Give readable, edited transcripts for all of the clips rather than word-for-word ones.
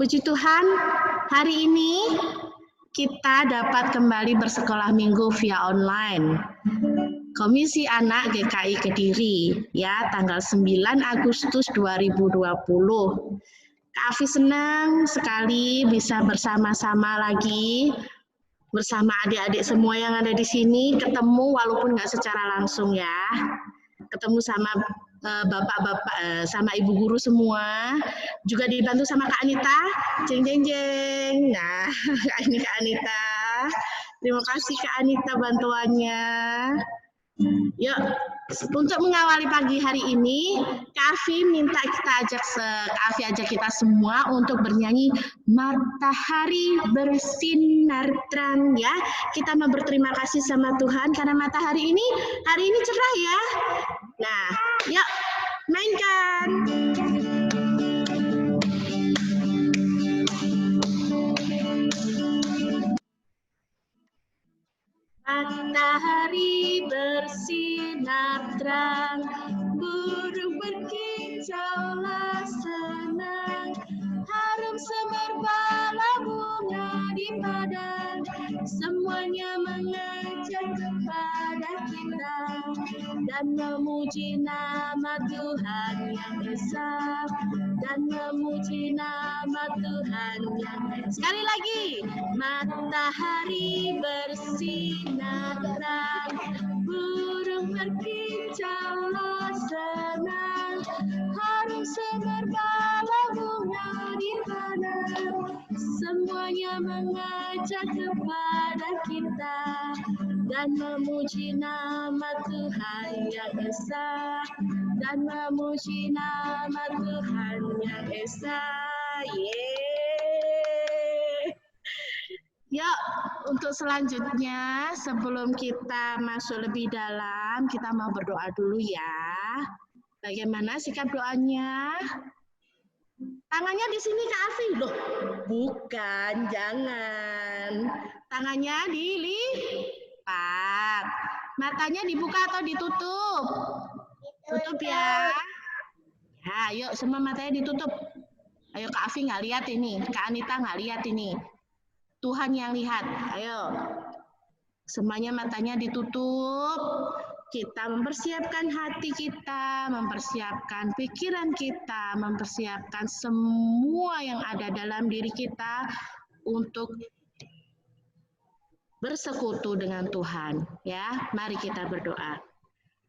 Puji Tuhan, hari ini kita dapat kembali bersekolah minggu via online. Komisi Anak GKI Kediri, ya, tanggal 9 Agustus 2020. Kak Afi senang sekali bisa bersama-sama lagi bersama adik-adik semua yang ada di sini, ketemu walaupun nggak secara langsung ya, ketemu sama bapak-bapak, sama ibu guru semua, juga dibantu sama Kak Anita, jeng jeng jeng. Nah, ini Kak Anita, terima kasih Kak Anita bantuannya. Yuk, untuk mengawali pagi hari ini, Kak Afi minta Kak Afi ajak kita semua untuk bernyanyi Matahari Bersinar Terang ya. Kita mau berterima kasih sama Tuhan karena matahari ini cerah ya. Nah, yuk mainkan. Matahari bersinar terang, burung berkicaulah senang, harum semerbak bunga di padang, semuanya mengajak kepada kita dan memuji nama Tuhan yang esa, dan memuji nama Tuhan yang esa. Sekali lagi, matahari bersinar terang, burung berkicaulah senang, harum semerbak bunga di padang, semuanya mengajak kepada kita dan memuji nama Tuhan yang esa, dan memuji nama Tuhan yang esa. Yuk, untuk selanjutnya sebelum kita masuk lebih dalam, kita mau berdoa dulu ya. Bagaimana sikap doanya? Tangannya di sini Kak Afi. Loh, bukan, jangan. Tangannya dilipat. Matanya dibuka atau ditutup? Tutup ya. Ya, yuk semua matanya ditutup. Ayo Kak Afi nggak lihat ini, Kak Anita nggak lihat ini. Tuhan yang lihat, ayo. Semuanya matanya ditutup. Kita mempersiapkan hati kita, mempersiapkan pikiran kita, mempersiapkan semua yang ada dalam diri kita untuk bersekutu dengan Tuhan. Ya, mari kita berdoa.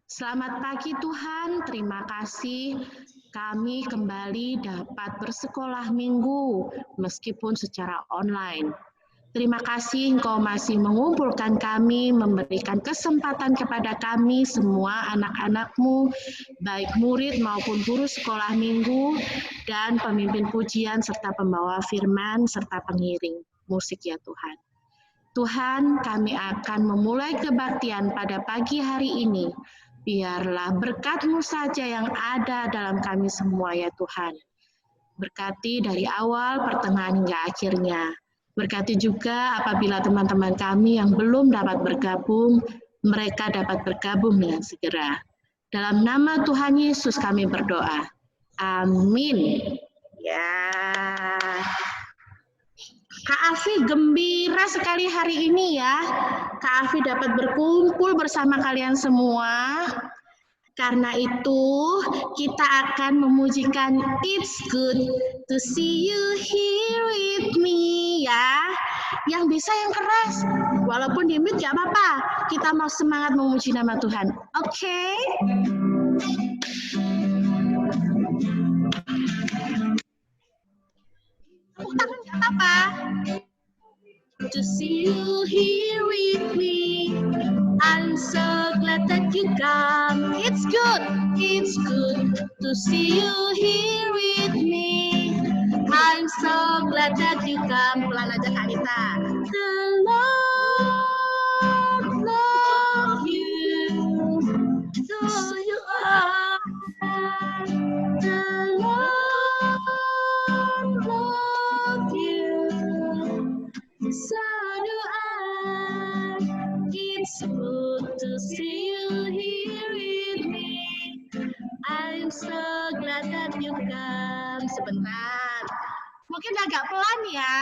Selamat pagi Tuhan, terima kasih kami kembali dapat bersekolah minggu meskipun secara online. Terima kasih Engkau masih mengumpulkan kami, memberikan kesempatan kepada kami semua anak-anak-Mu, baik murid maupun guru sekolah minggu, dan pemimpin pujian serta pembawa firman serta pengiring musik ya Tuhan. Tuhan, kami akan memulai kebaktian pada pagi hari ini. Biarlah berkat-Mu saja yang ada dalam kami semua ya Tuhan. Berkati dari awal, pertengahan hingga akhirnya. Berkati juga apabila teman-teman kami yang belum dapat bergabung, mereka dapat bergabung dengan segera. Dalam nama Tuhan Yesus kami berdoa. Amin. Ya. Kak Afi gembira sekali hari ini ya. Kak Afi dapat berkumpul bersama kalian semua. Karena itu, kita akan memujikan It's Good to See You Here With Me ya. Yang bisa yang keras, walaupun di mute gak apa-apa. Kita mau semangat memuji nama Tuhan. Oke? Tepuk tangan gak apa-apa. To see you here with me, I'm so glad that you come. It's good to see you here with me. I'm so glad that you come. Pelan aja Kak Anita. The Lord love you, so you are. The Lord love you, so do I. It's good to see you here with me. I'm so glad that you come. Sebentar. Mau mungkin agak pelan ya.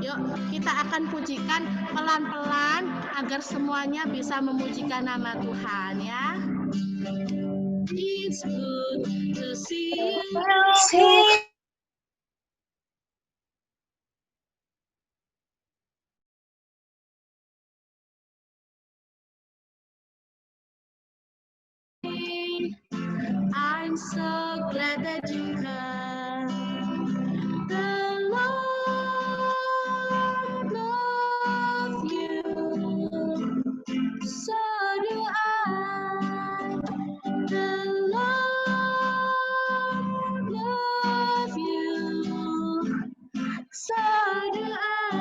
Yuk, kita akan pujikan pelan-pelan agar semuanya bisa memujikan nama Tuhan ya. It's good to see you. I'm so glad that you come. The Lord loves you. So do I. The Lord loves you. So do I.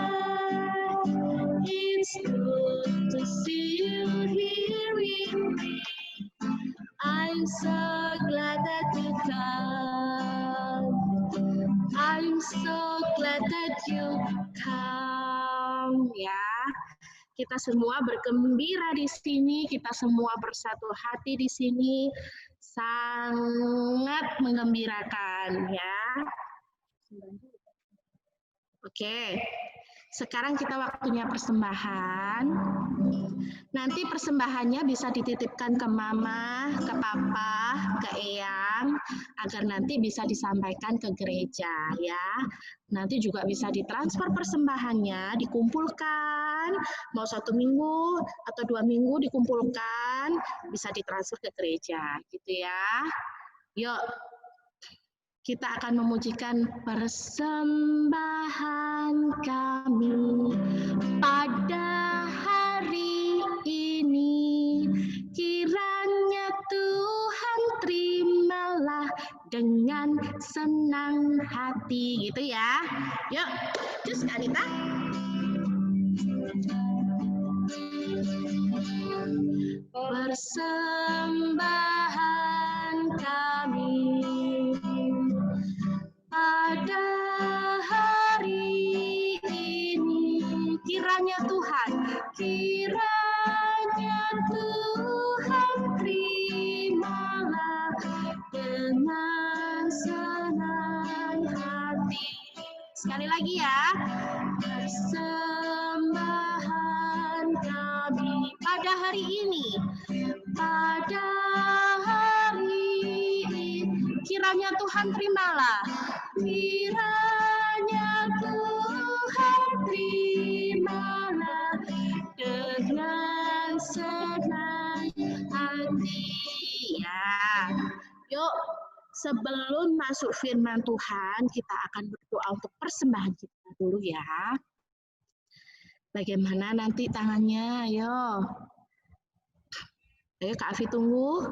It's good to see you hearing me. I'm so glad that you come. I'm so glad that you come. Ya, kita semua bergembira di sini. Kita semua bersatu hati di sini. Sangat menggembirakan, ya. Oke. Sekarang kita waktunya persembahan. Nanti persembahannya bisa dititipkan ke mama, ke papa, ke eyang, agar nanti bisa disampaikan ke gereja ya. Nanti juga bisa ditransfer persembahannya, dikumpulkan, mau 1 minggu atau 2 minggu dikumpulkan, bisa ditransfer ke gereja gitu ya. Yuk. Kita akan memujikan persembahan kami pada hari ini. Kiranya Tuhan terimalah dengan senang hati gitu ya. Yuk, cus Anita. Persembahan kami pada hari ini, kiranya Tuhan terimalah dengan senang hati. Sekali lagi ya, persembahan kami pada hari ini, pada hari ini, kiranya Tuhan terimalah. Kiranya Tuhan terimalah dengan senang hati. Ya, yuk sebelum masuk firman Tuhan, kita akan berdoa untuk persembahan kita dulu ya. Bagaimana nanti tangannya? Ayo. Ayo Kak Afi tunggu.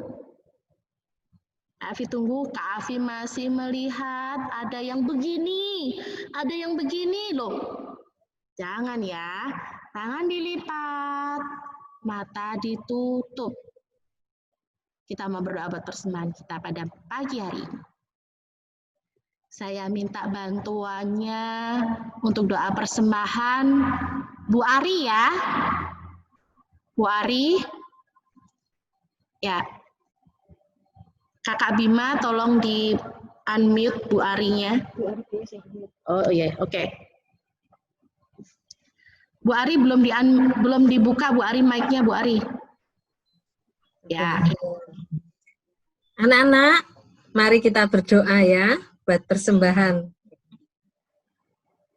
Kak Afi tunggu, Kak Afi masih melihat ada yang begini loh. Jangan ya, tangan dilipat, mata ditutup. Kita mau berdoa buat persembahan kita pada pagi hari ini. Saya minta bantuannya untuk doa persembahan Bu Ari ya. Bu Ari, ya. Kakak Bima tolong di unmute Bu Arinya. Oh iya, oke. Bu Ari belum dibuka Bu Ari mic-nya Bu Ari. Ya. Anak-anak, mari kita berdoa ya buat persembahan.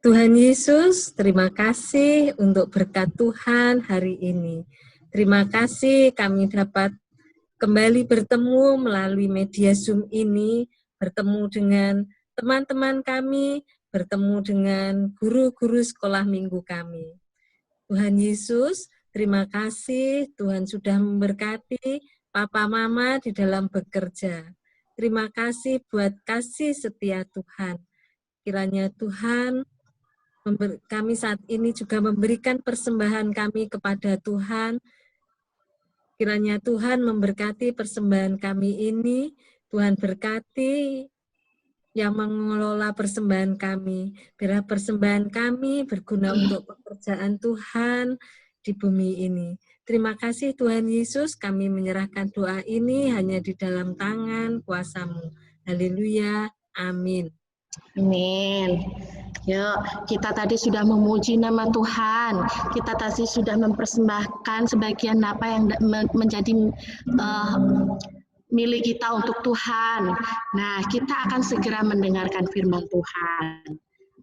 Tuhan Yesus, terima kasih untuk berkat Tuhan hari ini. Terima kasih kami dapat kembali bertemu melalui media Zoom ini, bertemu dengan teman-teman kami, bertemu dengan guru-guru sekolah minggu kami. Tuhan Yesus, terima kasih Tuhan sudah memberkati Papa Mama di dalam bekerja. Terima kasih buat kasih setia Tuhan. Kiranya Tuhan, kami saat ini juga memberikan persembahan kami kepada Tuhan. Kiranya Tuhan memberkati persembahan kami ini, Tuhan berkati yang mengelola persembahan kami. Biar persembahan kami berguna untuk pekerjaan Tuhan di bumi ini. Terima kasih Tuhan Yesus, kami menyerahkan doa ini hanya di dalam tangan kuasa-Mu. Haleluya. Amin. Amin. Yuk, kita tadi sudah memuji nama Tuhan. Kita tadi sudah mempersembahkan sebagian apa yang menjadi milik kita untuk Tuhan. Nah, kita akan segera mendengarkan firman Tuhan.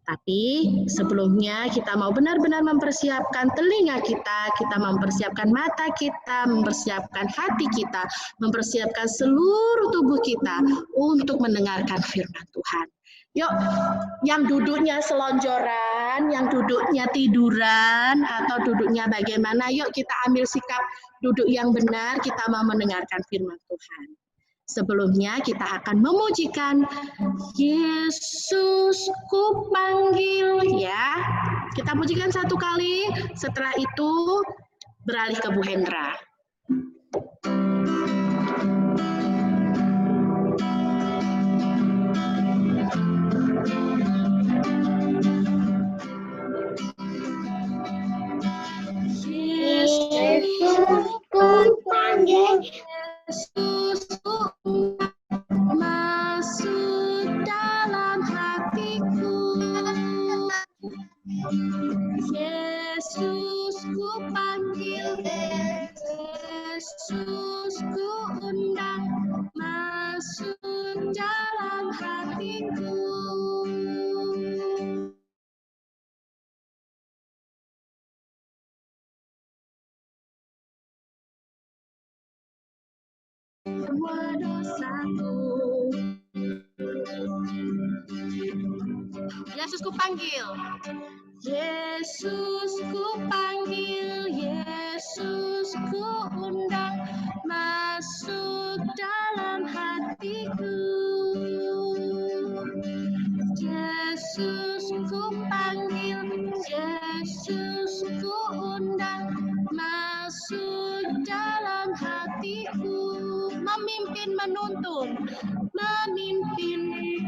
Tapi sebelumnya kita mau benar-benar mempersiapkan telinga kita mempersiapkan mata kita, mempersiapkan hati kita, mempersiapkan seluruh tubuh kita untuk mendengarkan firman Tuhan. Yuk, yang duduknya selonjoran, yang duduknya tiduran, atau duduknya bagaimana, yuk kita ambil sikap duduk yang benar, kita mau mendengarkan firman Tuhan. Sebelumnya kita akan memujikan Yesus ku panggil, ya. Kita pujikan satu kali, setelah itu beralih ke Bu Hendra. Yesus ku panggil, Yesus ku masuk dalam hatiku. Yesus ku panggil, Yesus ku undang, masuk dalam hatiku. Semua dosaku. Yesus ku panggil. Yesus ku panggil, Yesus ku undang, masuk dalam hatiku. Yesus ku panggil, Yesus ku undang, masuk dalam hatiku. Memimpin,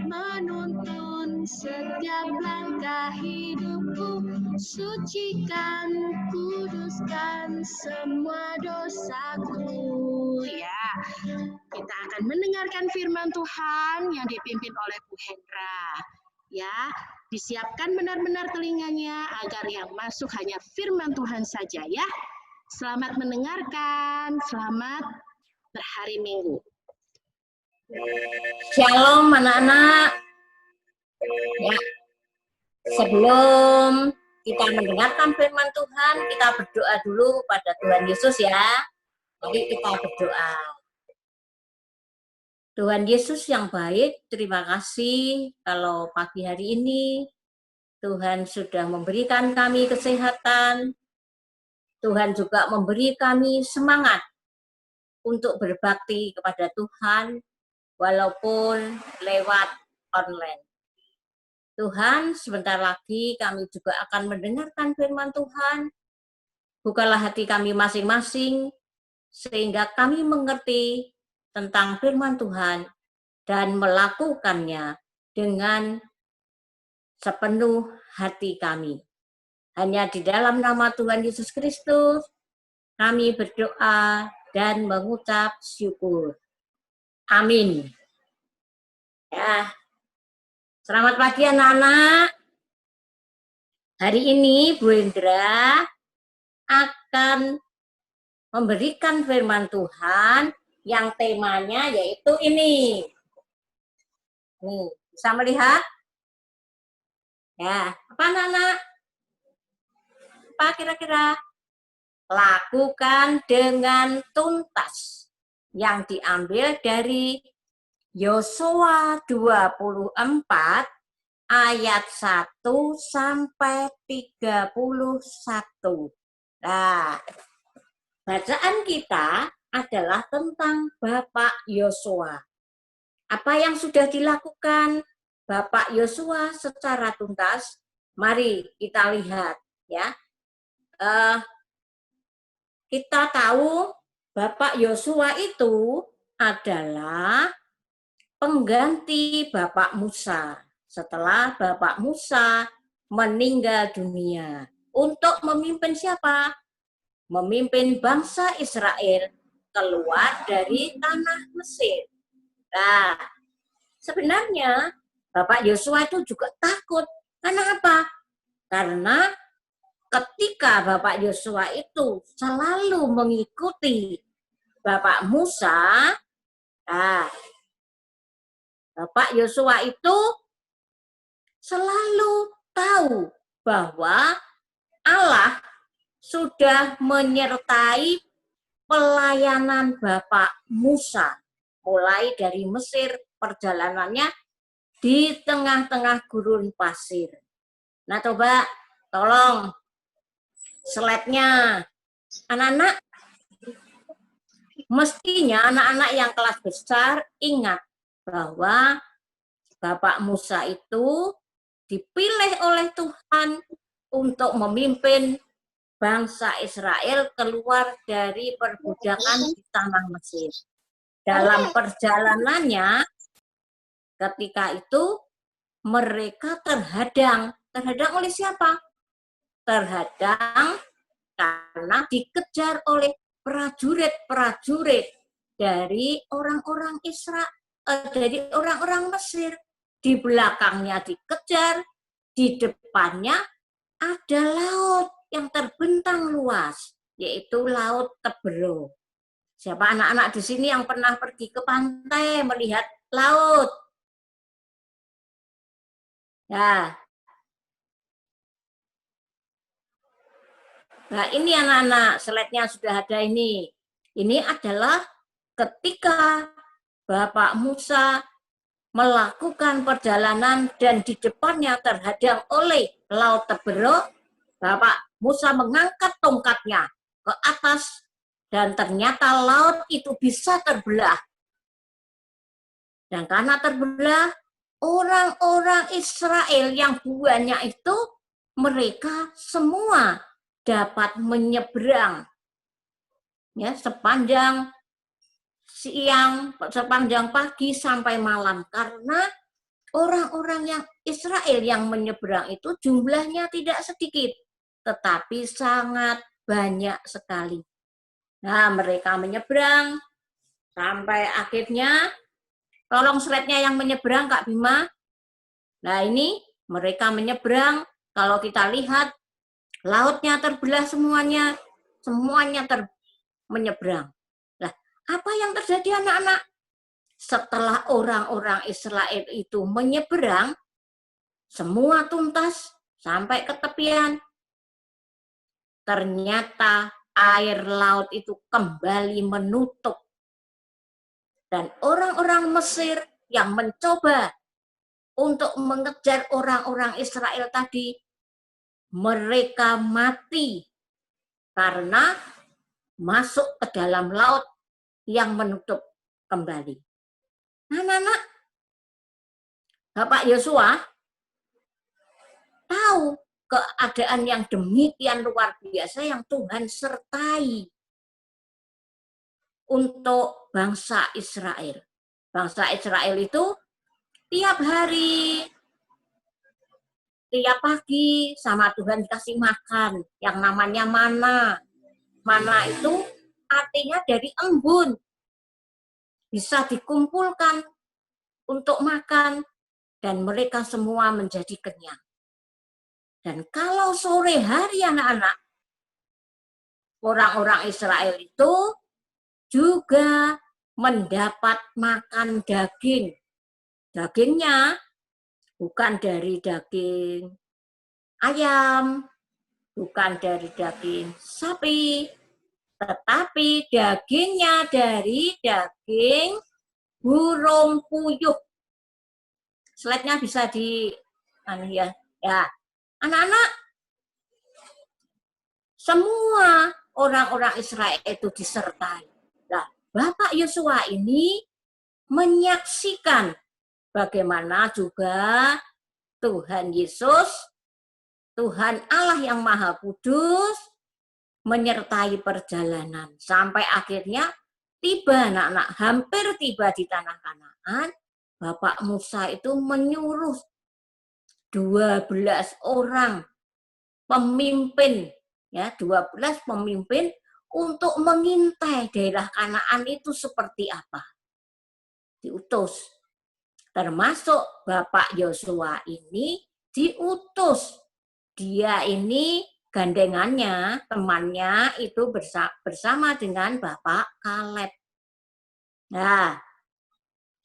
menuntun setiap langkah hidupku. Sucikan, kuduskan semua dosaku. Ya, kita akan mendengarkan firman Tuhan yang dipimpin oleh Bu Hendra. Ya, disiapkan benar-benar telinganya agar yang masuk hanya firman Tuhan saja ya. Selamat mendengarkan, selamat berhari Minggu. Shalom anak-anak. Ya, sebelum kita mendengarkan firman Tuhan, kita berdoa dulu pada Tuhan Yesus ya. Mari kita berdoa. Tuhan Yesus yang baik, terima kasih kalau pagi hari ini Tuhan sudah memberikan kami kesehatan. Tuhan juga memberi kami semangat untuk berbakti kepada Tuhan walaupun lewat online. Tuhan, sebentar lagi kami juga akan mendengarkan firman Tuhan. Bukalah hati kami masing-masing sehingga kami mengerti tentang firman Tuhan dan melakukannya dengan sepenuh hati kami. Hanya di dalam nama Tuhan Yesus Kristus kami berdoa dan mengucap syukur. Amin. Ya. Selamat pagi anak-anak. Hari ini Bu Hendra akan memberikan firman Tuhan yang temanya yaitu ini. Nih, bisa melihat? Ya, apa anak-anak? Apa kira-kira? Lakukan dengan tuntas. Yang diambil dari Yosua 24 ayat 1 sampai 31. Nah, bacaan kita adalah tentang Bapak Yosua. Apa yang sudah dilakukan Bapak Yosua secara tuntas? Mari kita lihat ya. Kita tahu Bapak Yosua itu adalah pengganti Bapak Musa setelah Bapak Musa meninggal dunia untuk memimpin siapa? Memimpin bangsa Israel keluar dari tanah Mesir. Nah, sebenarnya Bapak Yosua itu juga takut. Karena apa? Karena ketika Bapak Yosua itu selalu mengikuti Bapak Musa, nah, Bapak Yosua itu selalu tahu bahwa Allah sudah menyertai pelayanan Bapak Musa. Mulai dari Mesir, perjalanannya di tengah-tengah gurun pasir. Nah, coba tolong slide-nya. Anak-anak, mestinya anak-anak yang kelas besar ingat bahwa Bapak Musa itu dipilih oleh Tuhan untuk memimpin bangsa Israel keluar dari perbudakan di tanah Mesir. Dalam perjalanannya, ketika itu mereka terhadang. Terhadang oleh siapa? Terhadang karena dikejar oleh prajurit-prajurit dari orang-orang dari orang-orang Mesir. Di belakangnya dikejar, di depannya ada laut yang terbentang luas, yaitu Laut Tebero. Siapa anak-anak di sini yang pernah pergi ke pantai melihat laut? Nah, ini anak-anak, slide-nya sudah ada ini. Ini adalah ketika Bapak Musa melakukan perjalanan dan di depannya terhadang oleh Laut Tebero, Bapak Musa mengangkat tongkatnya ke atas dan ternyata laut itu bisa terbelah. Dan karena terbelah, orang-orang Israel yang banyak itu mereka semua dapat menyeberang ya sepanjang siang, sepanjang pagi sampai malam, karena orang-orang yang Israel yang menyeberang itu jumlahnya tidak sedikit, tetapi sangat banyak sekali. Nah, mereka menyeberang sampai akhirnya, tolong slide-nya yang menyeberang Kak Bima. Nah, ini mereka menyeberang, kalau kita lihat lautnya terbelah semuanya menyeberang. Nah, apa yang terjadi anak-anak? Setelah orang-orang Israel itu menyeberang, semua tuntas sampai ke tepian. Ternyata air laut itu kembali menutup. Dan orang-orang Mesir yang mencoba untuk mengejar orang-orang Israel tadi, mereka mati karena masuk ke dalam laut yang menutup kembali. Anak-anak, Bapak Yosua tahu keadaan yang demikian luar biasa yang Tuhan sertai untuk bangsa Israel. Bangsa Israel itu tiap hari, tiap pagi sama Tuhan dikasih makan yang namanya mana. Mana itu artinya dari embun. Bisa dikumpulkan untuk makan dan mereka semua menjadi kenyang. Dan kalau sore hari anak-anak, orang-orang Israel itu juga mendapat makan daging. Dagingnya bukan dari daging ayam, bukan dari daging sapi, tetapi dagingnya dari daging burung puyuh. Slide-nya bisa di ya. Anak-anak, semua orang-orang Israel itu disertai. Nah, Bapak Yosua ini menyaksikan bagaimana juga Tuhan Yesus, Tuhan Allah yang Maha Kudus, menyertai perjalanan. Sampai akhirnya tiba anak-anak, hampir tiba di tanah Kanaan, Bapak Musa itu menyuruh 12 orang pemimpin, ya 12 pemimpin untuk mengintai daerah Kanaan itu seperti apa. Diutus. termasuk Bapak Yosua ini diutus. Dia ini gandengannya, temannya itu bersama dengan Bapak Kaleb. Nah,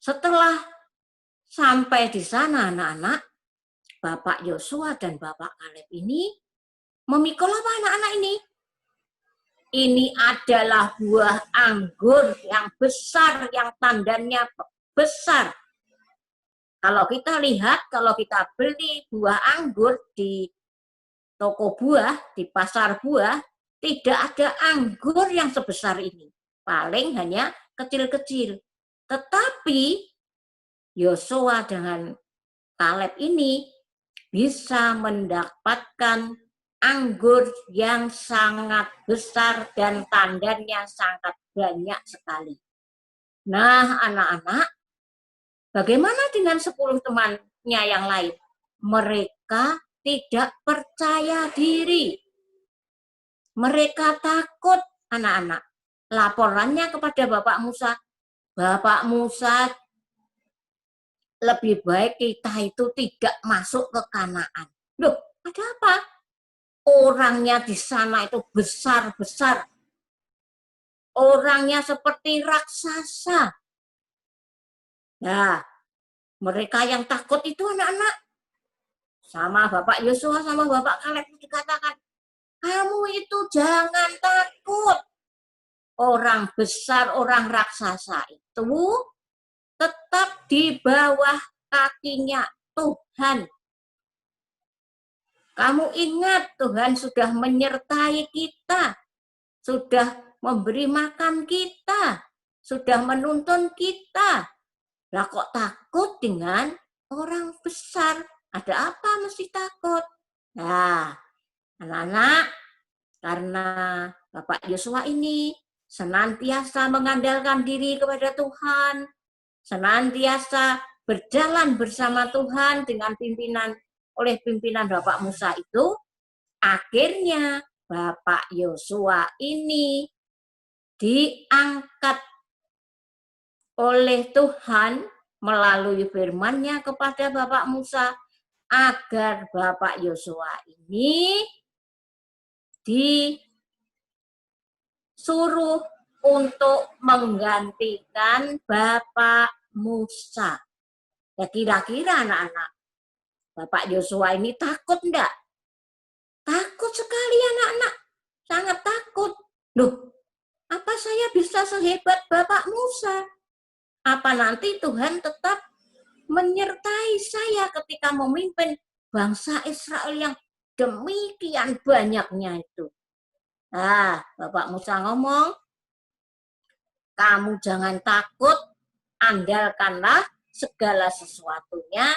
setelah sampai di sana anak-anak, Bapak Yosua dan Bapak Kaleb ini memikul apa anak-anak ini? Ini adalah buah anggur yang besar, yang tandannya besar. Kalau kita lihat, kalau kita beli buah anggur di toko buah, di pasar buah, tidak ada anggur yang sebesar ini. Paling hanya kecil-kecil. Tetapi Yosua dengan Kaleb ini bisa mendapatkan anggur yang sangat besar dan tandannya sangat banyak sekali. Nah, anak-anak, bagaimana dengan 10 temannya yang lain? Mereka tidak percaya diri. Mereka takut, anak-anak. Laporannya kepada Bapak Musa, lebih baik kita itu tidak masuk ke Kanaan. Loh, ada apa? Orangnya di sana itu besar-besar. Orangnya seperti raksasa. Nah, mereka yang takut itu anak-anak. Sama Bapak Yosua, sama Bapak Kaleb dikatakan, kamu itu jangan takut. Orang besar, orang raksasa itu tetap di bawah kakinya Tuhan. Kamu ingat Tuhan sudah menyertai kita, sudah memberi makan kita, sudah menuntun kita. Lah kok takut dengan orang besar? Ada apa mesti takut? Nah, anak-anak, karena Bapak Yosua ini senantiasa mengandalkan diri kepada Tuhan, senantiasa berjalan bersama Tuhan dengan oleh pimpinan Bapak Musa itu, akhirnya Bapak Yosua ini diangkat oleh Tuhan melalui firman-Nya kepada Bapak Musa agar Bapak Yosua ini disuruh untuk menggantikan Bapak Musa. Ya kira-kira anak-anak, Bapak Yosua ini takut enggak? Takut sekali anak-anak, sangat takut. Loh, apa saya bisa sehebat Bapak Musa? Apa nanti Tuhan tetap menyertai saya ketika memimpin bangsa Israel yang demikian banyaknya itu? Nah, Bapak Musa ngomong, kamu jangan takut, andalkanlah segala sesuatunya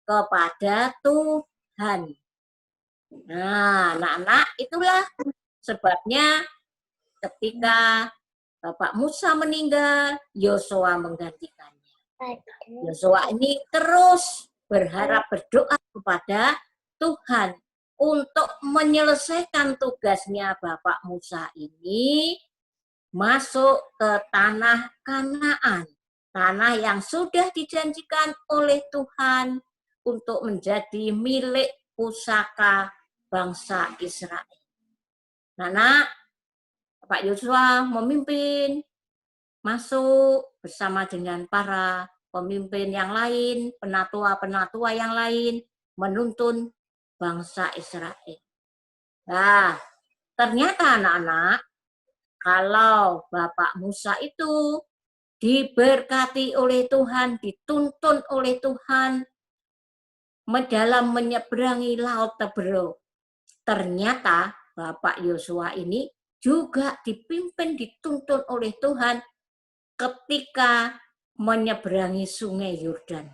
kepada Tuhan. Nah, anak-anak, itulah sebabnya ketika Bapak Musa meninggal, Yosua menggantikannya. Yosua ini terus berdoa kepada Tuhan untuk menyelesaikan tugasnya Bapak Musa ini masuk ke tanah Kanaan. Tanah yang sudah dijanjikan oleh Tuhan untuk menjadi milik pusaka bangsa Israel. Nah, Pak Yosua memimpin masuk bersama dengan para pemimpin yang lain, penatua-penatua yang lain, menuntun bangsa Israel. Nah, ternyata anak-anak, kalau Bapak Musa itu diberkati oleh Tuhan, dituntun oleh Tuhan dalam menyeberangi Laut Teberau. Ternyata Bapak Yosua ini juga dipimpin, dituntun oleh Tuhan ketika menyeberangi Sungai Yordan.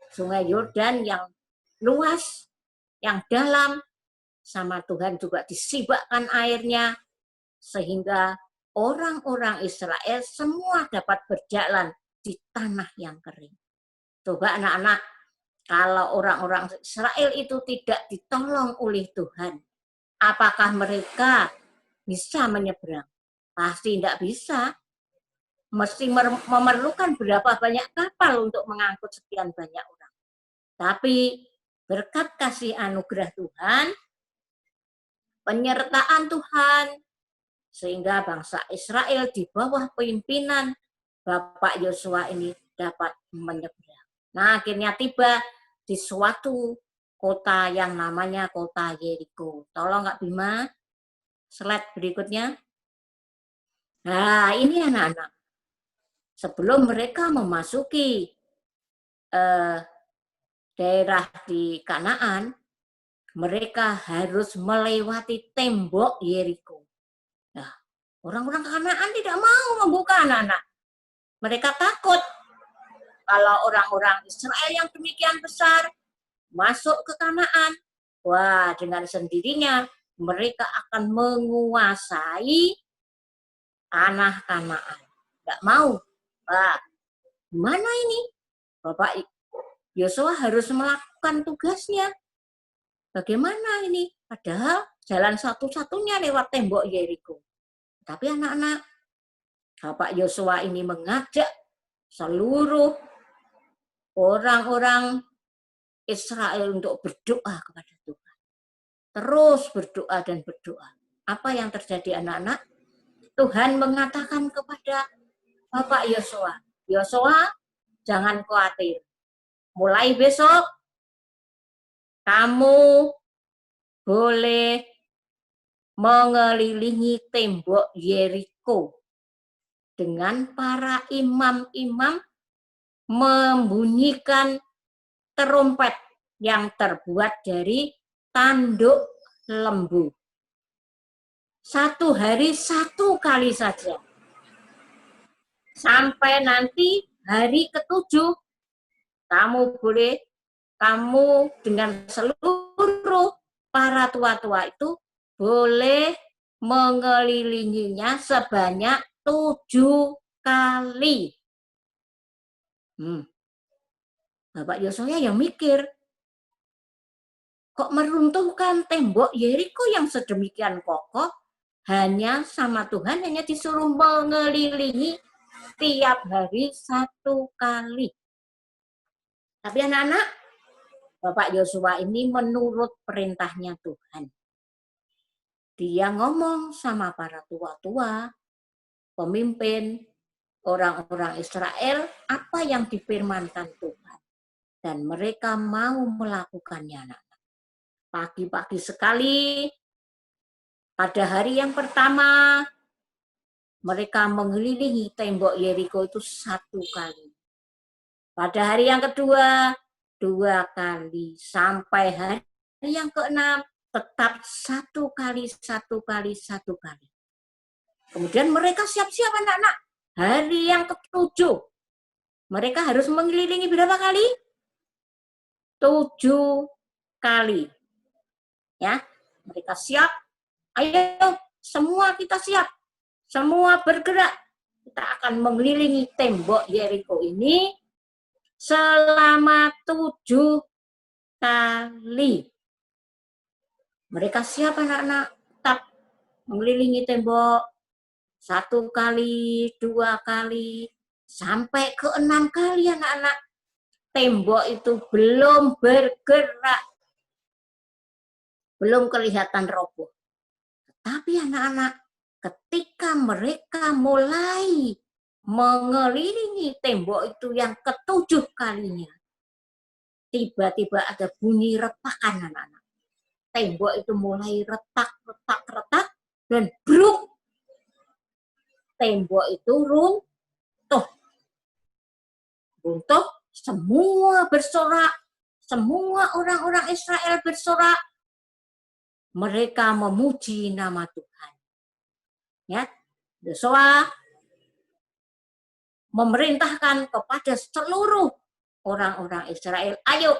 Sungai Yordan yang luas, yang dalam, sama Tuhan juga disibakkan airnya, sehingga orang-orang Israel semua dapat berjalan di tanah yang kering. Coba anak-anak, kalau orang-orang Israel itu tidak ditolong oleh Tuhan, apakah mereka bisa menyeberang? Pasti tidak bisa. mesti memerlukan berapa banyak kapal untuk mengangkut sekian banyak orang. Tapi berkat kasih anugerah Tuhan, penyertaan Tuhan, sehingga bangsa Israel di bawah pimpinan Bapak Yosua ini dapat menyeberang. Nah, akhirnya tiba di suatu kota yang namanya kota Yeriko. Tolong Kak Bima, slide berikutnya. Nah, ini anak-anak. Sebelum mereka memasuki daerah di Kanaan, mereka harus melewati tembok Yeriko. Nah, orang-orang Kanaan tidak mau membuka anak-anak. Mereka takut kalau orang-orang Israel yang demikian besar masuk ke Kanaan. Wah, dengan sendirinya mereka akan menguasai tanah Kanaan. Tidak mau. Nah, gimana ini? Bapak Yosua harus melakukan tugasnya. Bagaimana ini? Padahal jalan satu-satunya lewat tembok Yeriko. Tapi anak-anak, Bapak Yosua ini mengajak seluruh orang-orang Israel untuk berdoa kepada Tuhan. Terus berdoa dan berdoa. Apa yang terjadi anak-anak? Tuhan mengatakan kepada Bapak Yosua, Yosua, jangan khawatir. Mulai besok, kamu boleh mengelilingi tembok Yeriko dengan para imam-imam membunyikan terompet yang terbuat dari tanduk lembu. 1 hari 1 kali saja. Sampai nanti hari ke-7, kamu dengan seluruh para tua-tua itu boleh mengelilinginya sebanyak 7 kali. Bapak Yosua yang mikir, kok meruntuhkan tembok Yeriko yang sedemikian kokoh, hanya sama Tuhan hanya disuruh mengelilingi tiap hari 1 kali. Tapi anak-anak, Bapak Yosua ini menurut perintahnya Tuhan. Dia ngomong sama para tua-tua, pemimpin, orang-orang Israel, apa yang difirmankan Tuhan. Dan mereka mau melakukannya, anak-anak. Pagi-pagi sekali, pada hari yang pertama, mereka mengelilingi tembok Yeriko itu 1 kali. Pada hari yang kedua, 2 kali. Sampai hari yang ke-6, tetap 1 kali, 1 kali, 1 kali. Kemudian mereka siap-siap anak-anak. Hari yang ke-7, mereka harus mengelilingi berapa kali? 7 kali. Ya, mereka siap. Ayo, semua kita siap. Semua bergerak. Kita akan mengelilingi tembok Yeriko ini selama 7 kali. Mereka siap anak-anak. Tetap mengelilingi tembok 1 kali, 2 kali, sampai ke-6 kali anak-anak. Tembok itu belum bergerak. Belum kelihatan roboh. Tapi anak-anak, ketika mereka mulai mengelilingi tembok itu yang ke-7 kalinya, tiba-tiba ada bunyi retakan anak-anak. Tembok itu mulai retak, dan bruk. Tembok itu runtuh. Runtuh, semua bersorak. Semua orang-orang Israel bersorak. Mereka memuji nama Tuhan. Ya, Yosua memerintahkan kepada seluruh orang-orang Israel, ayo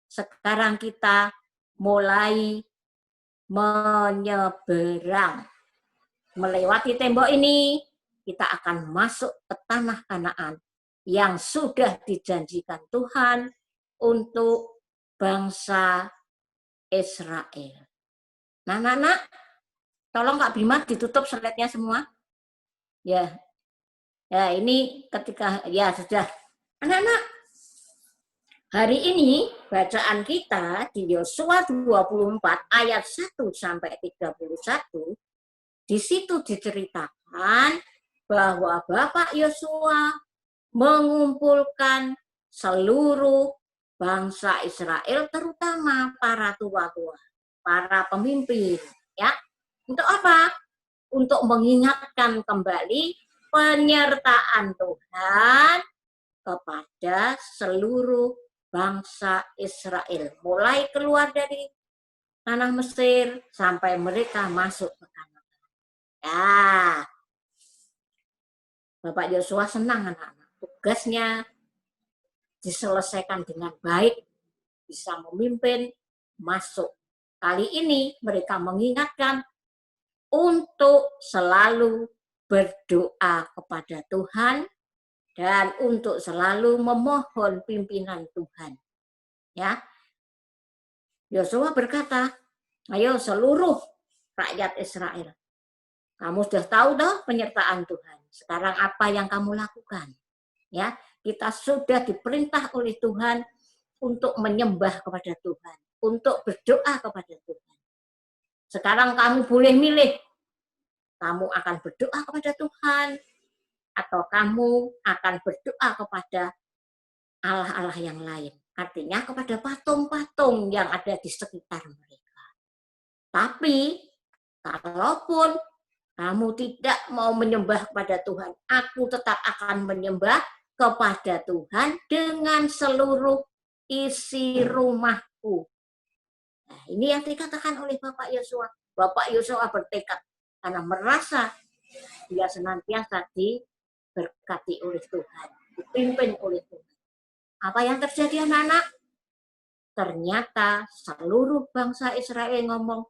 sekarang kita mulai menyeberang. Melewati tembok ini, kita akan masuk ke tanah Kanaan yang sudah dijanjikan Tuhan untuk bangsa Israel. Nah, anak-anak, tolong Kak Bima ditutup slide-nya semua. Ya. Ya, ini ketika, ya sudah. Anak-anak, hari ini bacaan kita di Yosua 24 ayat 1 sampai 31, di situ diceritakan bahwa Bapak Yosua mengumpulkan seluruh bangsa Israel, terutama para tua-tua, para pemimpin, ya. Untuk apa? Untuk mengingatkan kembali penyertaan Tuhan kepada seluruh bangsa Israel, mulai keluar dari tanah Mesir sampai mereka masuk ke Kanaan. Ya, Bapak Yosua senang anak-anak. Tugasnya diselesaikan dengan baik, bisa memimpin masuk. Kali ini mereka mengingatkan untuk selalu berdoa kepada Tuhan dan untuk selalu memohon pimpinan Tuhan. Ya, Yosua berkata, ayo seluruh rakyat Israel, kamu sudah tahu toh penyertaan Tuhan. Sekarang apa yang kamu lakukan? Ya, kita sudah diperintah oleh Tuhan untuk menyembah kepada Tuhan, untuk berdoa kepada Tuhan. Sekarang kamu boleh milih, kamu akan berdoa kepada Tuhan atau kamu akan berdoa kepada Allah-Allah yang lain. Artinya kepada patung-patung yang ada di sekitar mereka. Tapi kalaupun kamu tidak mau menyembah kepada Tuhan, aku tetap akan menyembah kepada Tuhan dengan seluruh isi rumahku. Nah, ini yang dikatakan oleh Bapak Yosua. Bapak Yosua bertekad karena merasa dia senantiasa diberkati oleh Tuhan, dipimpin oleh Tuhan. Apa yang terjadi anak-anak? Ternyata seluruh bangsa Israel ngomong,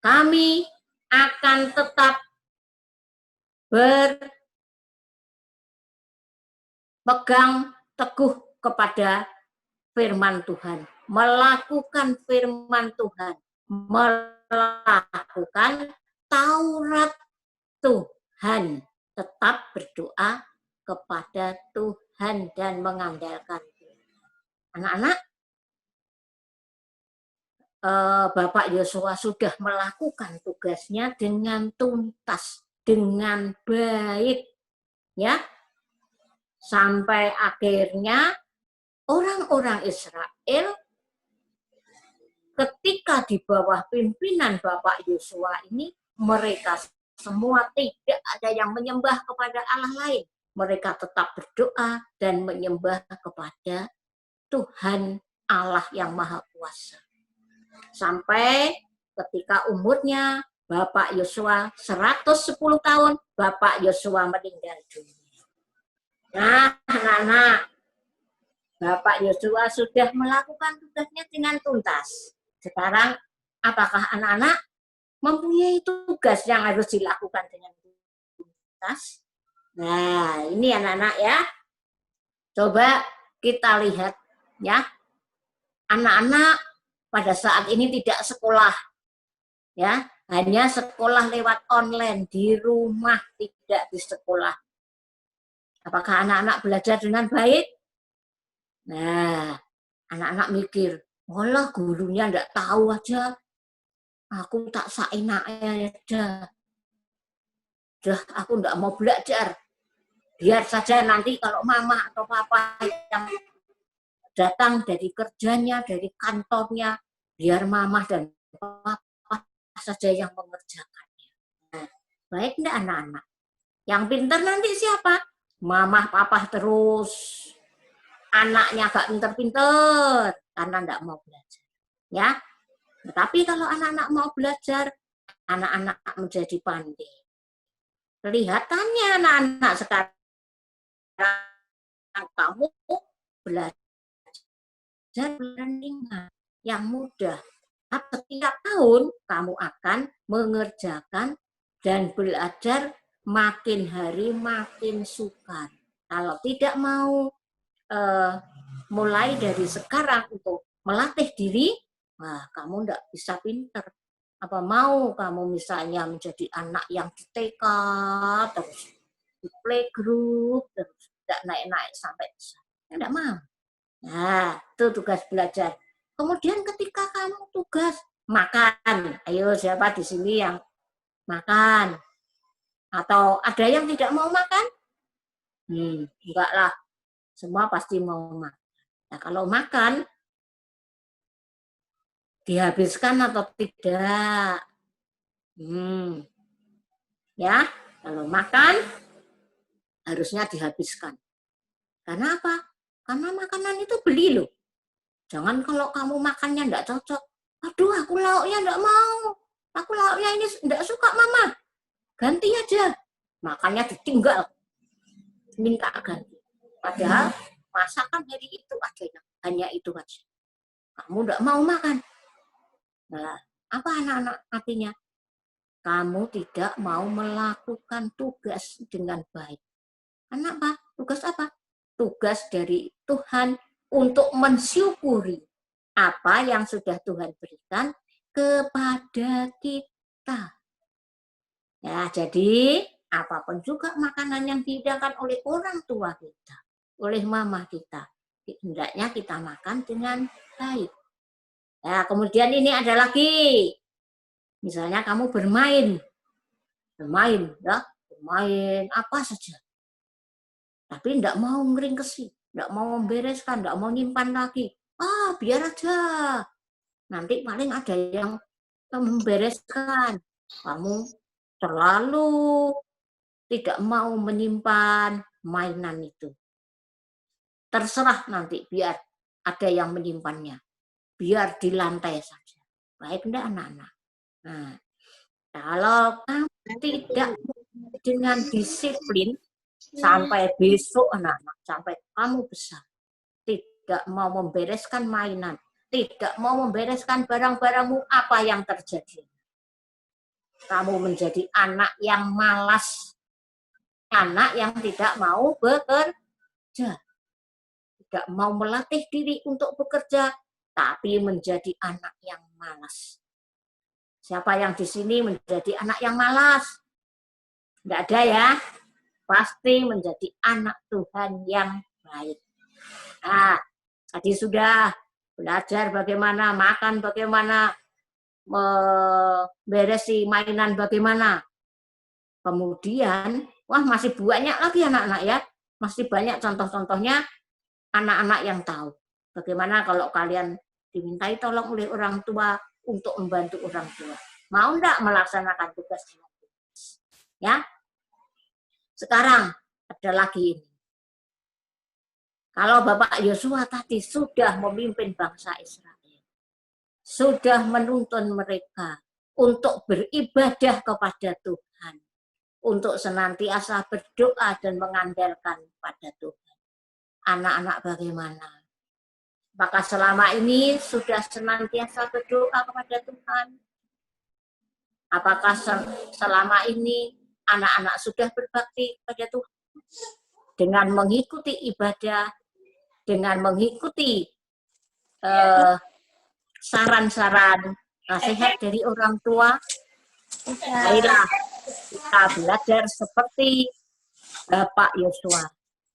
kami akan tetap berpegang teguh kepada firman Tuhan, melakukan firman Tuhan, melakukan Taurat Tuhan, tetap berdoa kepada Tuhan dan mengandalkan Tuhan. Anak-anak, Bapak Yosua sudah melakukan tugasnya dengan tuntas, dengan baik, ya, sampai akhirnya orang-orang Israel ketika di bawah pimpinan Bapak Yosua ini, mereka semua tidak ada yang menyembah kepada Allah lain. Mereka tetap berdoa dan menyembah kepada Tuhan Allah yang Maha Kuasa. Sampai ketika umurnya Bapak Yosua 110 tahun, Bapak Yosua meninggal dunia. Nah, anak-anak, Bapak Yosua sudah melakukan tugasnya dengan tuntas. Sekarang, apakah anak-anak mempunyai tugas yang harus dilakukan dengan tuntas? Nah, ini anak-anak ya. Coba kita lihat ya. Anak-anak pada saat ini tidak sekolah. Ya, hanya sekolah lewat online di rumah, tidak di sekolah. Apakah anak-anak belajar dengan baik? Nah, anak-anak mikir, walah gurunya enggak tahu aja. Aku tak seenaknya aja. Dah, aku enggak mau belajar. Biar saja nanti kalau mama atau papa yang datang dari kerjanya, dari kantornya, biar mama dan papa saja yang mengerjakannya. Nah, baik enggak anak-anak? Yang pintar nanti siapa? Mama, papa terus. Anaknya gak pintar-pintar karena enggak mau belajar. Ya. Tetapi kalau anak-anak mau belajar, anak-anak menjadi pandai. Kelihatannya anak-anak sekarang kamu belajar ringan, yang mudah. Setiap tahun kamu akan mengerjakan dan belajar makin hari makin sukar. Kalau tidak mau mulai dari sekarang untuk melatih diri, nah, kamu tidak bisa pinter. Apa mau kamu misalnya menjadi anak yang di TK terus playgroup terus, tidak naik-naik sampai besar. Tidak mau. Nah, itu tugas belajar. Kemudian ketika kamu tugas makan, ayo siapa di sini yang makan? Atau ada yang tidak mau makan? Enggak lah, semua pasti mau makan. Nah, kalau makan, dihabiskan atau tidak? Ya, kalau makan, harusnya dihabiskan. Karena apa? Karena makanan itu beli loh. Jangan kalau kamu makannya enggak cocok. Aduh, aku lauknya enggak mau. Aku lauknya ini enggak suka, Mama. Ganti aja. Makannya ditinggal. Minta ganti. Padahal masakan hari itu adanya. Hanya itu aja. Kamu enggak mau makan. Nah, apa anak-anak artinya? Kamu tidak mau melakukan tugas dengan baik. Kenapa? Tugas apa? Tugas dari Tuhan untuk mensyukuri apa yang sudah Tuhan berikan kepada kita. Ya, jadi apapun juga makanan yang dihidangkan oleh orang tua kita, oleh mama kita, hendaknya kita makan dengan baik. Ya, kemudian ini ada lagi. Misalnya kamu bermain apa saja. Tapi tidak mau ngeringkesi, tidak mau membereskan, tidak mau nyimpan lagi. Biar aja. Nanti paling ada yang membereskan. Kamu terlalu tidak mau menyimpan mainan itu. Terserah nanti, biar ada yang menyimpannya. Biar di lantai saja. Baik enggak anak-anak? Nah, kalau kamu tidak dengan disiplin, sampai besok anak-anak, sampai kamu besar, tidak mau membereskan mainan, tidak mau membereskan barang-barangmu, apa yang terjadi? Kamu menjadi anak yang malas, anak yang tidak mau bekerja, tidak mau melatih diri untuk bekerja, tapi menjadi anak yang malas. Siapa yang di sini menjadi anak yang malas? Tidak ada ya? Pasti menjadi anak Tuhan yang baik. Nah, tadi sudah belajar bagaimana makan, bagaimana memberesi mainan, bagaimana. Kemudian, masih banyak lagi anak-anak ya. Masih banyak contoh-contohnya anak-anak yang tahu. Bagaimana kalau kalian dimintai tolong oleh orang tua untuk membantu orang tua. Mau enggak melaksanakan tugas dengan tugas? Ya. Sekarang ada lagi ini. Kalau Bapak Yosua tadi sudah memimpin bangsa Israel, sudah menuntun mereka untuk beribadah kepada Tuhan, untuk senantiasa berdoa dan mengandalkan pada Tuhan. Anak-anak bagaimana? Apakah selama ini sudah senantiasa berdoa kepada Tuhan? Apakah selama ini anak-anak sudah berbakti kepada Tuhan? Dengan mengikuti ibadah, dengan mengikuti saran-saran nasihat dari orang tua. Marilah kita belajar seperti Bapak Yosua,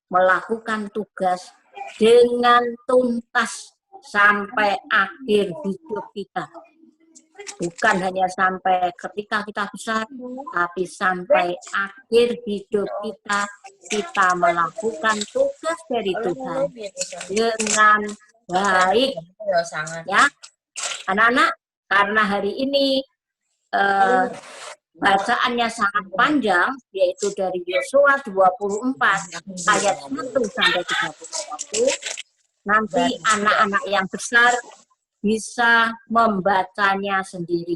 melakukan tugas dengan tuntas sampai akhir hidup kita. Bukan hanya sampai ketika kita besar, tapi sampai akhir hidup kita melakukan tugas dari Tuhan dengan baik. Ya, anak-anak, karena hari ini bacaannya sangat panjang, yaitu dari Yosua 24 ayat 1 sampai 31. Nanti anak-anak yang besar bisa membacanya sendiri.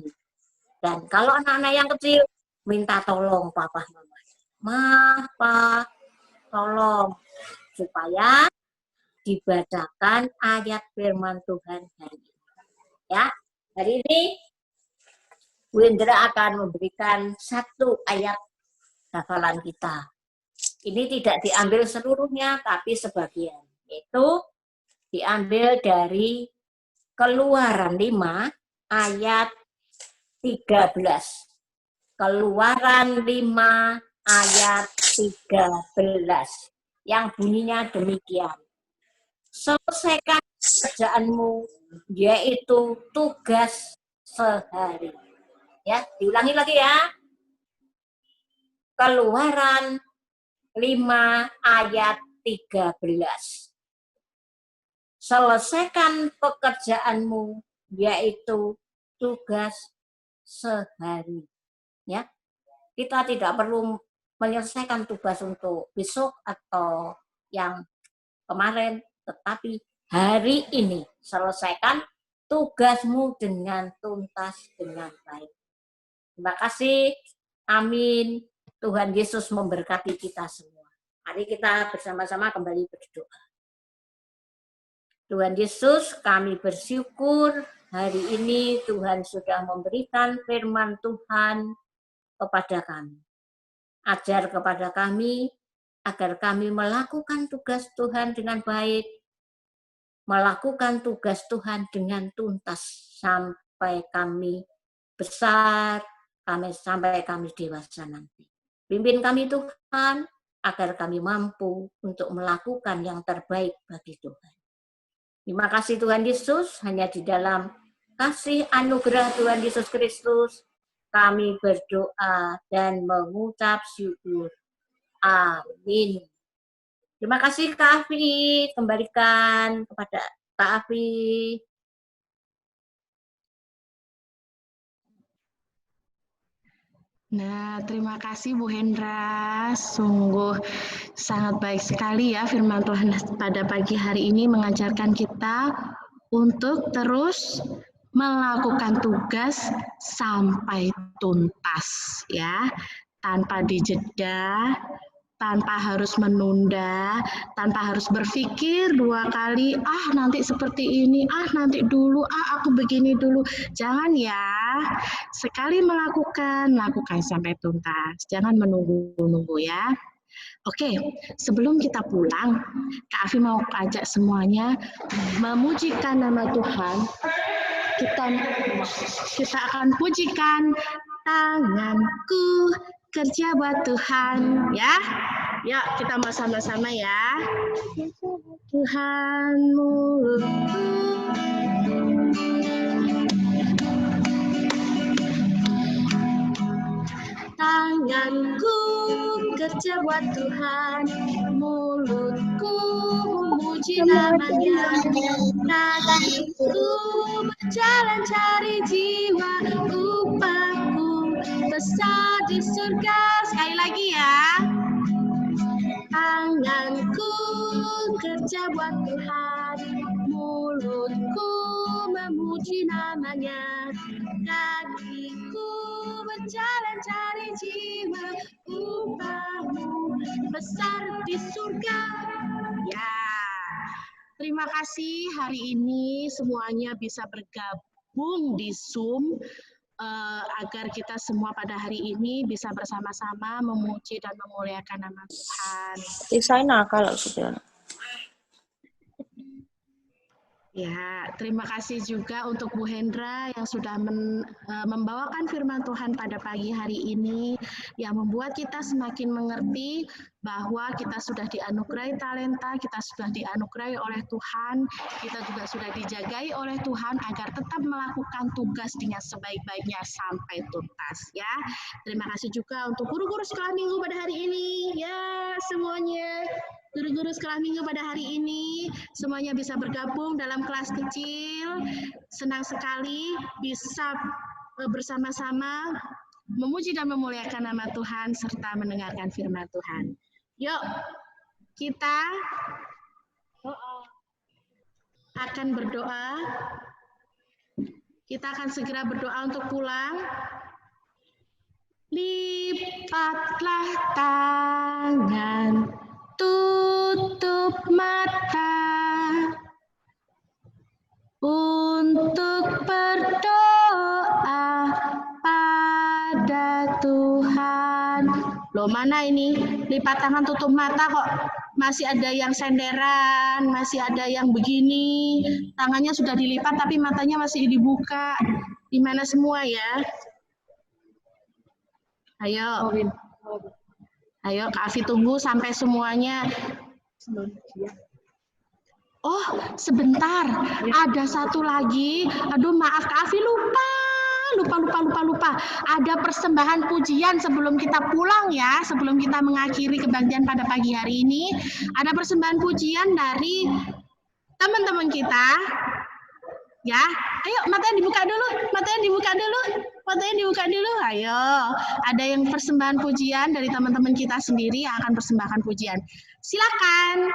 Dan kalau anak-anak yang kecil, minta tolong papa mama. Pak, tolong supaya dibacakan ayat firman Tuhan hari ini. Ya, hari ini Bu Indra akan memberikan satu ayat hafalan kita. Ini tidak diambil seluruhnya, tapi sebagian. Yaitu diambil dari Keluaran 5 ayat 13. Keluaran 5 ayat 13 yang bunyinya demikian. Selesaikan pekerjaanmu, yaitu tugas sehari. Ya, diulangi lagi ya. Keluaran 5 ayat 13. Selesaikan pekerjaanmu, yaitu tugas sehari. Ya, kita tidak perlu menyelesaikan tugas untuk besok atau yang kemarin, tetapi hari ini selesaikan tugasmu dengan tuntas, dengan baik. Terima kasih. Amin. Tuhan Yesus memberkati kita semua. Mari kita bersama-sama kembali berdoa. Tuhan Yesus, kami bersyukur hari ini Tuhan sudah memberikan firman Tuhan kepada kami. Ajar kepada kami agar kami melakukan tugas Tuhan dengan baik, melakukan tugas Tuhan dengan tuntas sampai kami besar, sampai kami dewasa nanti. Pimpin kami Tuhan, agar kami mampu untuk melakukan yang terbaik bagi Tuhan. Terima kasih Tuhan Yesus, hanya di dalam kasih anugerah Tuhan Yesus Kristus, kami berdoa dan mengucap syukur. Amin. Terima kasih Kak Afi, kembalikan kepada Kak Afi. Nah, terima kasih Bu Hendra. Sungguh sangat baik sekali ya firman Tuhan pada pagi hari ini mengajarkan kita untuk terus melakukan tugas sampai tuntas ya, tanpa dijeda, tanpa harus menunda, tanpa harus berpikir 2 kali, nanti seperti ini, nanti dulu, aku begini dulu. Jangan ya, sekali lakukan sampai tuntas. Jangan menunggu-nunggu ya. Oke, sebelum kita pulang, Kak Afi mau ajak semuanya memujikan nama Tuhan. Kita akan pujikan tanganku kerja buat Tuhan, ya. Yuk, kita mau sama-sama ya. Tuhan mulutku, tanganku kerja buat Tuhan, mulutku memuji namanya, kakiku berjalan cari jiwa, upahku besar di surga. Sekali lagi ya. Tanganku kerja buat Tuhan, mulutku memuji namanya, kakiku berjalan cari jiwa, upahmu besar di surga. Ya, terima kasih hari ini semuanya bisa bergabung di Zoom. Agar kita semua pada hari ini bisa bersama-sama memuji dan memuliakan nama Tuhan. Saya nakal sudah. Ya, terima kasih juga untuk Bu Hendra yang sudah membawakan firman Tuhan pada pagi hari ini, yang membuat kita semakin mengerti bahwa kita sudah dianugerahi talenta, kita sudah dianugerahi oleh Tuhan, kita juga sudah dijagai oleh Tuhan agar tetap melakukan tugas dengan sebaik-baiknya sampai tuntas. Ya, terima kasih juga untuk guru-guru sekolah minggu pada hari ini. Ya, semuanya. Guru-guru sekolah minggu pada hari ini semuanya bisa bergabung dalam kelas kecil. Senang sekali bisa bersama-sama memuji dan memuliakan nama Tuhan serta mendengarkan firman Tuhan. Yuk, kita akan berdoa. Kita akan segera berdoa untuk pulang. Lipatlah tangan, tutup mata untuk berdoa pada Tuhan. Loh, mana ini? Lipat tangan tutup mata kok masih ada yang senderan, masih ada yang begini. Tangannya sudah dilipat tapi matanya masih dibuka. Di mana semua ya? Ayo. Ayo Kak Afi tunggu sampai semuanya. Oh, sebentar. Ada satu lagi. Aduh, maaf Kak Afi lupa. Ada persembahan pujian sebelum kita pulang ya, sebelum kita mengakhiri kebaktian pada pagi hari ini. Ada persembahan pujian dari teman-teman kita. Ya, ayo matanya dibuka dulu. Ayo, ada yang persembahan pujian dari teman-teman kita sendiri yang akan persembahkan pujian. Silakan.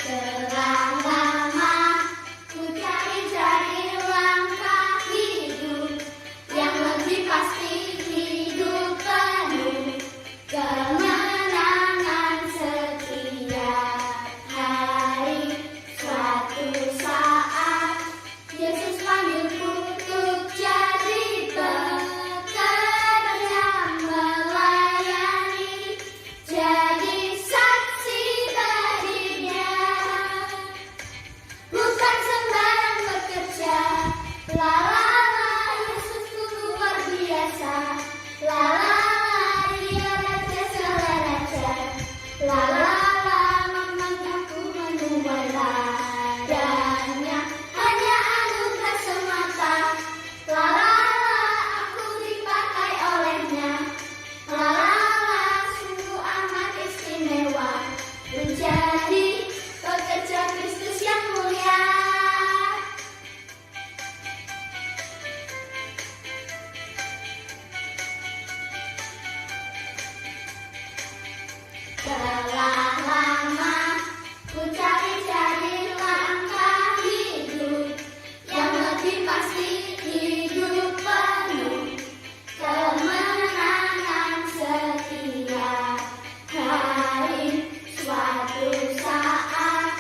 Telah lama ku cari-cari langkah hidup yang lebih pasti, hidup penuh kemenangan setiap hari. Suatu saat Yesus panggilku untuk jadi pekerja melayani, jadi saksi baginya. Bukan sembarang bekerja, la la la, Yesus luar biasa, la la la, Dia raja segala raja, la la la, memang aku menuai ladanya, hanya anugerah semata, la la la, aku dipakai olehnya, la la la, sungguh amat istimewa, menjadi pekerja Kristus yang mulia. Telah lama ku cari-cari langkah hidup yang lebih pasti, hidup penuh kemenangan setiap hari. Suatu saat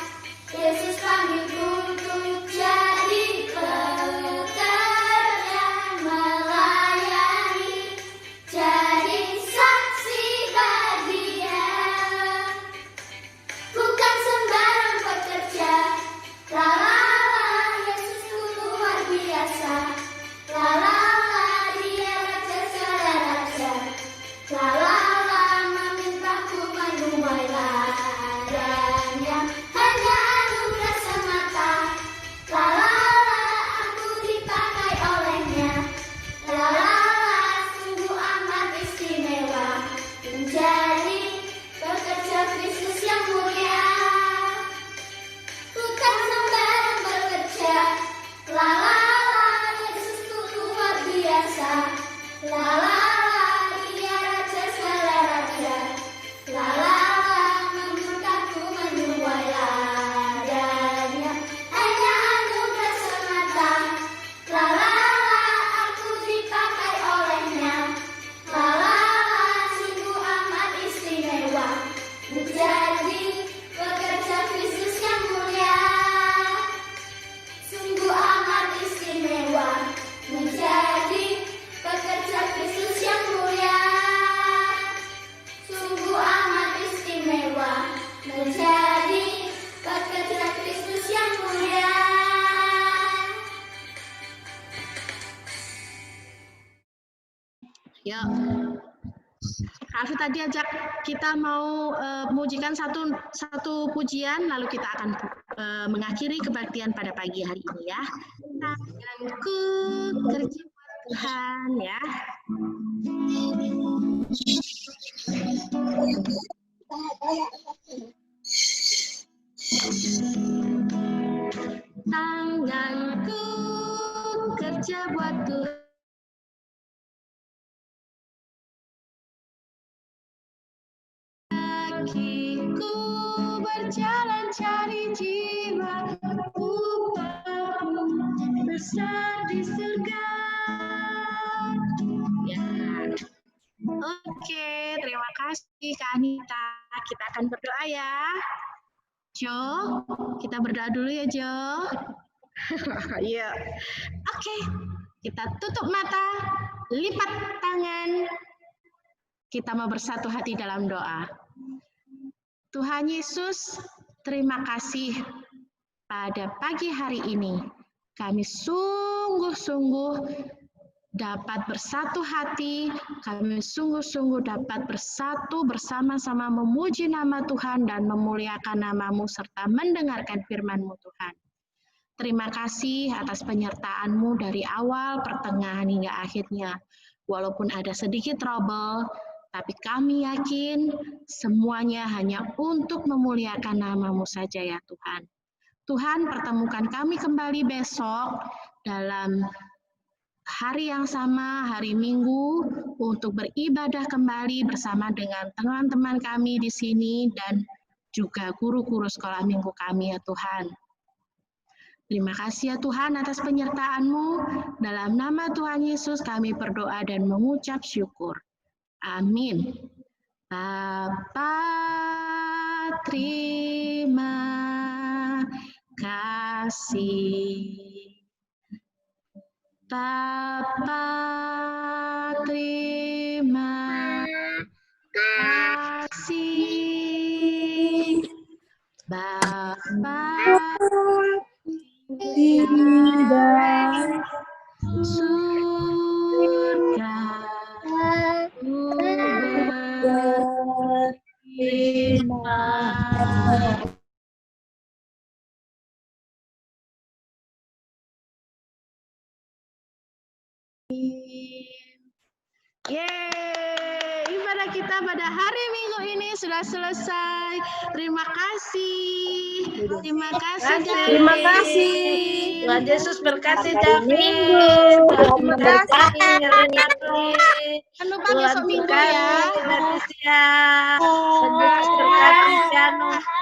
Yesus panggilku untuk jadi pekerja melayani, jadi saksi bagi Dia. Bukan sembarang pekerja, la la la, Yesus luar biasa, la la la, Dia raja segala raja, la la la, memintaku menuai ladanya, hanya anugerah semata, la la la, aku dipakai olehnya, la la la, sungguh amat istimewa, menjadi pekerja Kristus yang mulia. Bukan sembarang bekerja, la la la, Yesus luar biasa, la la la, Dia raja segala raja, la la la, memintaku menuai ladanya, hanya anugerah semata, la la la, aku dipakai olehnya, la la la, sungguh amat istimewa, menjadi pekerja Kristus yang mulia. Sungguh amat istimewa, menjadi pekerja Kristus yang mulia. Sungguh amat istimewa, menjadi pekerja Kristus yang mulia. Yuk. Kak Afi tadi ajak kita mau mengujikan satu pujian, lalu kita akan mengakhiri kebaktian pada pagi hari ini ya. Tanganku kerja buat Tuhan ya. Tanganku kerja buat Tuhan. Kakiku berjalan cari jiwa, upahku besar di surga. Ya. Oke, terima kasih Kak Anita. Kita akan berdoa ya. Jo, kita berdoa dulu ya Jo. Iya. Oke, kita tutup mata. lipat tangan. Kita mau bersatu hati dalam doa. Tuhan Yesus, terima kasih pada pagi hari ini. Kami sungguh-sungguh dapat bersatu hati, kami sungguh-sungguh dapat bersatu bersama-sama memuji nama Tuhan dan memuliakan nama-Mu serta mendengarkan firman-Mu Tuhan. Terima kasih atas penyertaan-Mu dari awal, pertengahan hingga akhirnya. Walaupun ada sedikit trouble, tapi kami yakin semuanya hanya untuk memuliakan nama-Mu saja ya Tuhan. Tuhan, pertemukan kami kembali besok dalam hari yang sama, hari Minggu, untuk beribadah kembali bersama dengan teman-teman kami di sini dan juga guru-guru sekolah minggu kami ya Tuhan. Terima kasih ya Tuhan atas penyertaan-Mu. Dalam nama Tuhan Yesus kami berdoa dan mengucap syukur. Amin. Bapa, terima kasih. Bapa, terima kasih. Bapa, Tidak surga, berterima Yeay, ibadah kita pada hari Minggu ini sudah selesai. Terima kasih. Terima kasih. Terima kasih. Tuhan Yesus berkati David. Terima kasih. Jangan lupa besok Minggu ya. Tuhan Yesus berkati Tiano.